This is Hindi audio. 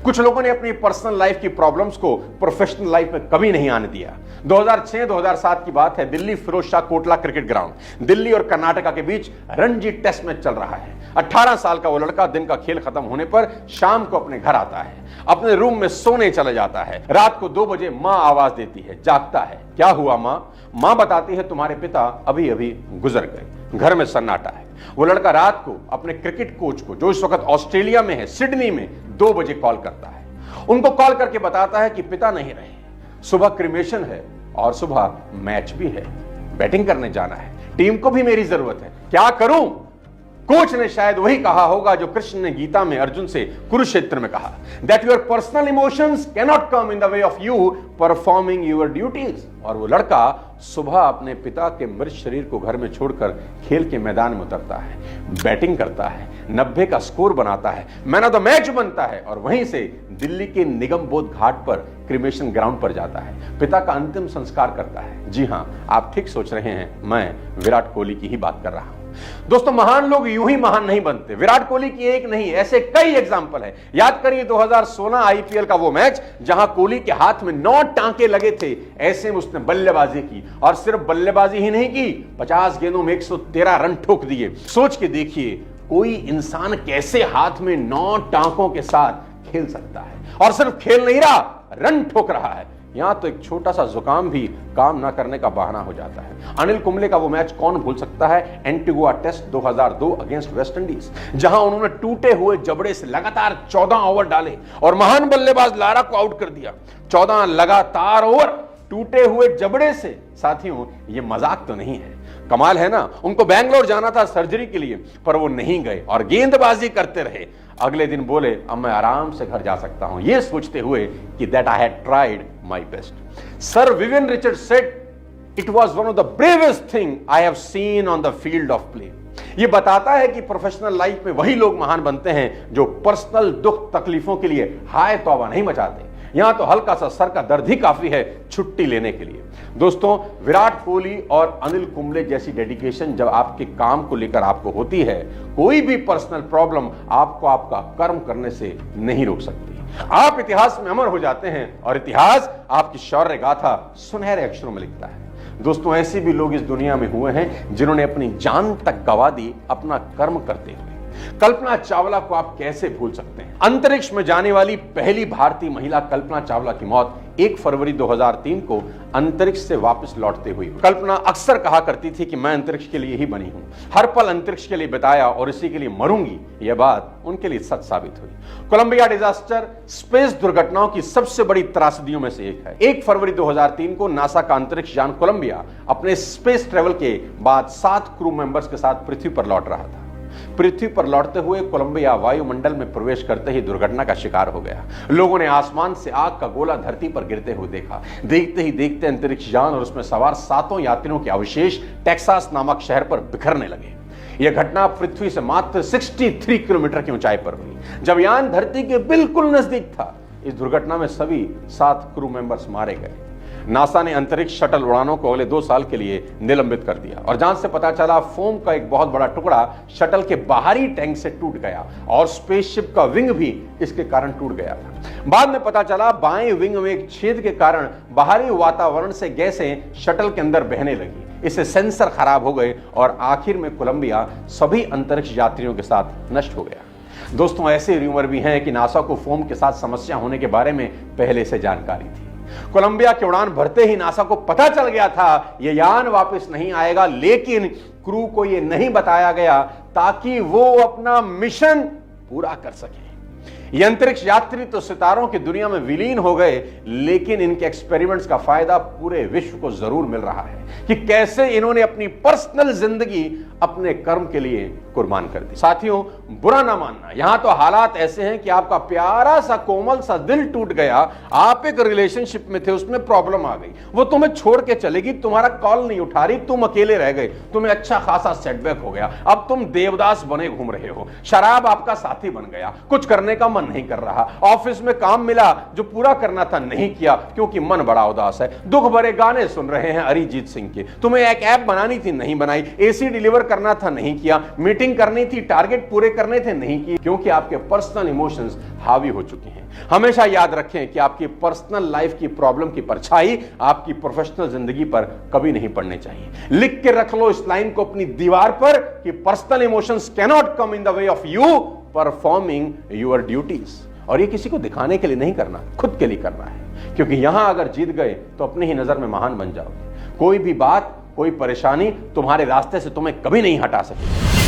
कुछ लोगों ने अपनी पर्सनल लाइफ की प्रॉब्लम्स को प्रोफेशनल लाइफ में कभी नहीं आने दिया। 2006-2007 की बात है, दिल्ली फिरोज शाह कोटला क्रिकेट ग्राउंड, दिल्ली और कर्नाटका के बीच रणजी टेस्ट मैच चल रहा है। 18 साल का वो लड़का दिन का खेल खत्म होने पर शाम को अपने घर आता है, अपने रूम में सोने चले जाता है। रात को 2 बजे मां आवाज देती है, जागता है, क्या हुआ मां? मां बताती है तुम्हारे पिता अभी अभी गुजर गए। घर में सन्नाटा है। वो लड़का रात को अपने क्रिकेट कोच को, जो इस वक्त ऑस्ट्रेलिया में है, सिडनी में, 2 बजे कॉल करता है। उनको कॉल करके बताता है कि पिता नहीं रहे, सुबह क्रिमेशन है और सुबह मैच भी है, बैटिंग करने जाना है, टीम को भी मेरी जरूरत है, क्या करूं? कोच ने शायद वही कहा होगा जो कृष्ण ने गीता में अर्जुन से कुरुक्षेत्र में कहा, that your personal emotions cannot come in the way of you performing your duties. और वो लड़का सुबह अपने पिता के मृत शरीर को घर में छोड़कर खेल के मैदान में उतरता है, बैटिंग करता है, 90 का स्कोर बनाता है, मैन ऑफ द मैच बनता है और वहीं से दिल्ली के निगम बोध घाट पर क्रिमेशन ग्राउंड पर जाता है, पिता का अंतिम संस्कार करता है। जी हां, आप ठीक सोच रहे हैं, मैं विराट कोहली की ही बात कर रहा हूं। दोस्तों, महान लोग यूं ही महान नहीं बनते। विराट कोहली की एक नहीं, ऐसे कई एग्जाम्पल है। याद करिए 2016 आईपीएल का वो मैच जहां कोहली के हाथ में 9 टांके लगे थे, ऐसे में उसने बल्लेबाजी की और सिर्फ बल्लेबाजी ही नहीं की, 50 गेंदों में 113 रन ठोक दिए। सोच के देखिए, कोई इंसान कैसे हाथ में 9 टांकों के साथ खेल सकता है, और सिर्फ खेल नहीं रहा, रन ठोक रहा है। यहां तो एक छोटा सा जुकाम भी काम ना करने का बहाना हो जाता है। अनिल कुंबले का वो मैच कौन भूल सकता है, Antigua test 2002 against West Indies, जहां उन्होंने टूटे हुए जबड़े से लगातार 14 ओवर डाले और महान बल्लेबाज लारा को आउट कर दिया। 14 लगातार ओवर टूटे हुए जबड़े से। साथियों, ये मजाक तो नहीं है, कमाल है ना। उनको बैंगलोर जाना था सर्जरी के लिए, पर वो नहीं गए और गेंदबाजी करते रहे। अगले दिन बोले, अब मैं आराम से घर जा सकता हूं, ये सोचते हुए कि that I had tried my best. Sir Vivian Richard said, it was one of the bravest thing I have seen on the field of play. ये बताता है कि प्रोफेशनल लाइफ में वही लोग महान बनते हैं जो पर्सनल दुख तकलीफों के लिए हाय तौबा नहीं मचाते। यहां तो हल्का सा सर का दर्द ही काफी है छुट्टी लेने के लिए। दोस्तों, विराट कोहली और अनिल कुंबले जैसी डेडिकेशन जब आपके काम को लेकर आपको होती है, कोई भी पर्सनल प्रॉब्लम आपको आपका कर्म करने से नहीं रोक सकती। आप इतिहास में अमर हो जाते हैं और इतिहास आपकी शौर्य गाथा सुनहरे अक्षरों में लिखता है। दोस्तों, ऐसे भी लोग इस दुनिया में हुए हैं जिन्होंने अपनी जान तक गंवा दी अपना कर्म करते हुए। कल्पना चावला को आप कैसे भूल सकते हैं? अंतरिक्ष में जाने वाली पहली भारतीय महिला कल्पना चावला की मौत 1 फरवरी 2003 को अंतरिक्ष से वापस लौटते हुई। कल्पना अक्सर कहा करती थी कि मैं अंतरिक्ष के लिए ही बनी हूं, हर पल अंतरिक्ष के लिए बिताया और इसी के लिए मरूंगी। यह बात उनके लिए सच साबित हुई। कोलंबिया डिजास्टर स्पेस दुर्घटनाओं की सबसे बड़ी त्रासदियों में से एक है। 1 फरवरी 2003 को नासा का अंतरिक्ष यान कोलंबिया अपने स्पेस ट्रेवल के बाद 7 क्रू मेंबर्स के साथ पृथ्वी पर लौट रहा था। पृथ्वी पर लौटते हुए कोलंबिया वायुमंडल में प्रवेश करते ही दुर्घटना का शिकार हो गया। लोगों ने आसमान से आग का गोला धरती पर गिरते हुए देखा। देखते ही देखते अंतरिक्ष यान और उसमें सवार 7 यात्रियों के अवशेष टेक्सास नामक शहर पर बिखरने लगे। यह घटना पृथ्वी से मात्र 63 किलोमीटर की ऊंचाई पर हुई। जब यान धरती के बिल्कुल नजदीक था, इस दुर्घटना में सभी 7 क्रू मेंबर्स मारे गए। नासा ने अंतरिक्ष शटल उड़ानों को अगले 2 साल के लिए निलंबित कर दिया और जांच से पता चला फोम का एक बहुत बड़ा टुकड़ा शटल के बाहरी टैंक से टूट गया और स्पेसशिप का विंग भी इसके कारण टूट गया था। बाद में पता चला बाएं विंग में एक छेद के कारण बाहरी वातावरण से गैसें शटल के अंदर बहने लगी। इससे सेंसर खराब हो गए और आखिर में कोलंबिया सभी अंतरिक्ष यात्रियों के साथ नष्ट हो गया। दोस्तों, ऐसे रूमर भी हैं कि नासा को फोम के साथ समस्या होने के बारे में पहले से जानकारी थी। कोलंबिया की उड़ान भरते ही नासा को पता चल गया था यह यान वापस नहीं आएगा, लेकिन क्रू को यह नहीं बताया गया ताकि वो अपना मिशन पूरा कर सके। ये अंतरिक्ष यात्री तो सितारों की दुनिया में विलीन हो गए, लेकिन इनके एक्सपेरिमेंट्स का फायदा पूरे विश्व को जरूर मिल रहा है कि कैसे इन्होंने अपनी पर्सनल जिंदगी अपने कर्म के लिए कुर्बान कर दी। साथियों, बुरा ना मानना, यहां तो हालात ऐसे हैं कि आपका प्यारा सा कोमल सा दिल टूट गया, आप एक रिलेशनशिप में थे, उसमें प्रॉब्लम आ गई, वो तुम्हें छोड़ के चलेगी, तुम्हारा कॉल नहीं उठा रही, तुम अकेले रह गए, तुम्हें अच्छा खासा सेटबैक हो गया, अब तुम देवदास बने घूम रहे हो, शराब आपका साथी बन गया, कुछ करने का मन नहीं कर रहा, ऑफिस में काम मिला जो पूरा करना था नहीं किया क्योंकि मन बड़ा उदास है, दुख भरे गाने सुन रहे हैं अरिजीत सिंह के, तुम्हें एक ऐप बनानी थी नहीं बनाई, एसी डिलीवर करना था नहीं किया, मीटिंग मीटिंग करनी थी, टारगेट पूरे करने थे, नहीं किए, क्योंकि आपके पर्सनल इमोशंस हावी हो चुके हैं। हमेशा याद रखें कि आपकी पर्सनल लाइफ की प्रॉब्लम की परछाई आपकी प्रोफेशनल जिंदगी पर कभी नहीं पड़नी चाहिए। लिख के रख लो इस लाइन को अपनी दीवार पर कि personal emotions cannot come in the way of you performing your duties. और ये किसी को दिखाने के लिए नहीं करना, खुद के लिए करना है, क्योंकि यहां अगर जीत गए तो अपनी ही नजर में महान बन जाओगे। कोई भी बात, कोई परेशानी तुम्हारे रास्ते से तुम्हें कभी नहीं हटा सकेगी।